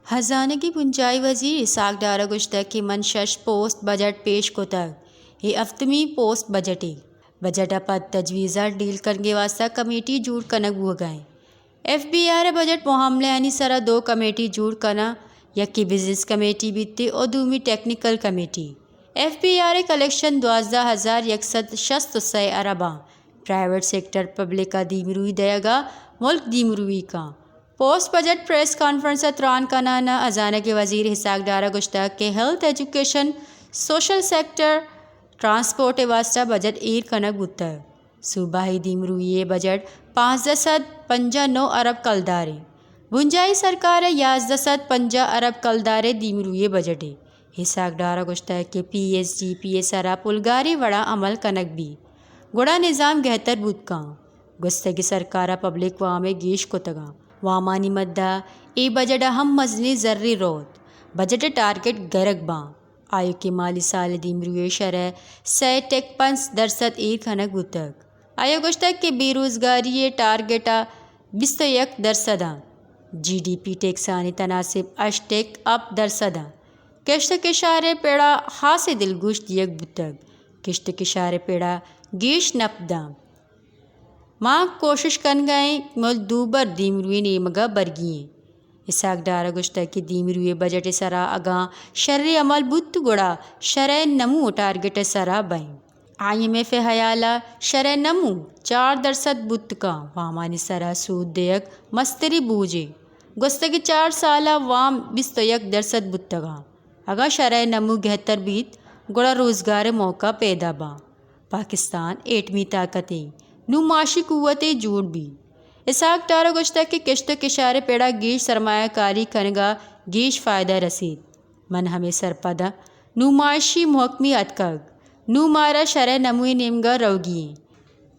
خزانه کی پنجائی وزیر Ishaq Dar گشتہ منشش post budget پیش کو تک یہ افتمی پوسٹ بجٹی بجٹ پد تجویزہ ڈیل کرنے واسطہ کمیٹی جوڑ کنک ہو گئے ایف بی آر بجٹ معاملے یعنی سرا دو کمیٹی جوڑ کنا یکی بزنس کمیٹی بیتی اور دومی technical committee F B R collection 12,166 ارباں پرائیویٹ سیکٹر پبلک کا دیمروی دے گا ملک دیمروی کا پوسٹ بجٹ پریس کانفرنس تران کا نانا ازانہ کے وزیر اسحاق ڈار گشتہ کے health education social sector transport واسطہ بجٹ ایر کنک بتر صوبائی دیمروی بجٹ 559 ارب کلدارے بنجائی سرکار 1150 ارب کلدارے دیمروی بجٹے اسحاق ڈار گشتہ کے P S G P S ارا پلگاری وڑا عمل کنک بھی گڑا نظام گہتر بود کا گستگی سرکارہ پبلک وامے گیش کو تگا وامانی مدہ ای بجٹ ہم مزنی ذری روت بجٹ ٹارگٹ گرگ باں آیو کے مالی سال دیمروی شرح 53% ایر کھنک بتک آیو گشتک کے بے روزگاری ٹارگٹا 21% جی ڈی پی ٹیکسانی تناسب 8% کشت کشارے پیڑا خاص دلگوش دیگ بتک کشت کشارے پیڑا گیش نپداں ماں کوشش کن گئیں مل دوبر دیمروی نیمگا برگییں اسحاق ڈار گشتہ کی دیمروی بجٹ سرا اگاں شرع عمل بت گڑا شرع نمو ٹارگٹ سرا بائیں آئی ایم ایف حیالہ شرع نمو 4% بت کا وامانی سرا سود دیگ مستری بوجے گستگی 4 سالہ وام 21% بتگا اگاں شرع نمو گہتر بیت گڑا روزگار موقع پیدا باں پاکستان ایٹمی طاقتیں نو معاشی قوتیں جوڑ بھی اسحاق ڈار گشتہ کے کشت کشارے پیڑا گیش سرمایہ کاری کنگا گیش فائدہ رسید من ہمیں سرپدہ نو معاشی محکمی اتکگ نو مارا شرع نموی نیمگا روگییں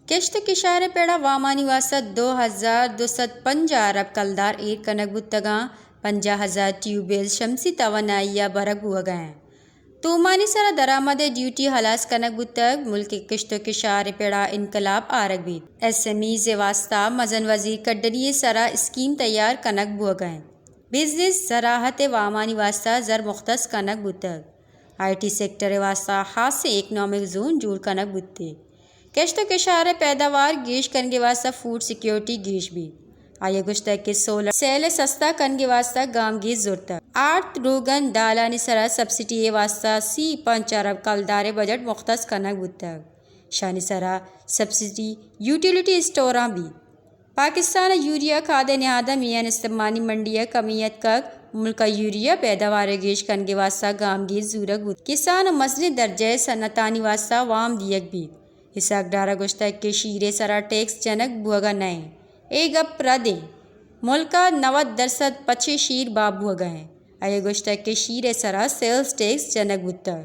کشت کشارے پیڑا وامانی واسطہ 2250 ارب کلدار ایر کنک بتگاں 50,000 ٹیوب شمسی توانائی برگ ہوا گئے تومانی سرا درآمد ڈیوٹی ہلاس کنک بتگ ملک کشت و کشار پیڑا انقلاب آرگ بیت ایس ایم ایز واسطہ مزن وزیر کڈنی سرا اسکیم تیار کنک بو گئے بزنس زراحت وامانی واسطہ زر مختص کنک بتگ آئی ٹی سیکٹر واسطہ خاص اکنامک زون جوڑ کنک بتے کشت و کشار پیداوار گیش کنگے واسطہ فوڈ سیکیورٹی گیش بھی آئے گشتہ کے سولر سیل سستا کنگے واسطہ گام گیز زورتا 8 روگن دالانی سرا سبسڈی واسطہ 5 ارب کلدار بجٹ مختص کنک بتگ شانی سرا سبسڈی یوٹیلیٹی اسٹوراں بھی پاکستان یوریا کھاد نہادہ میان استعمانی منڈیا کمیت کک ملکہ یوریا پیداوار گیش کنگے واسطہ گام گیز زورگ بود کسان مسئلے درجہ صنعتانی واسطہ وام دیگ بھی اسحاق ڈار گشتہ کے شیرے سرا ٹیکس جنک بوگا نئے اے گپ پردے ملکہ 90% پچھے شیر باب ہو گئے آئے گشتہ کے شیر سرا سیلز ٹیکس جنک بتر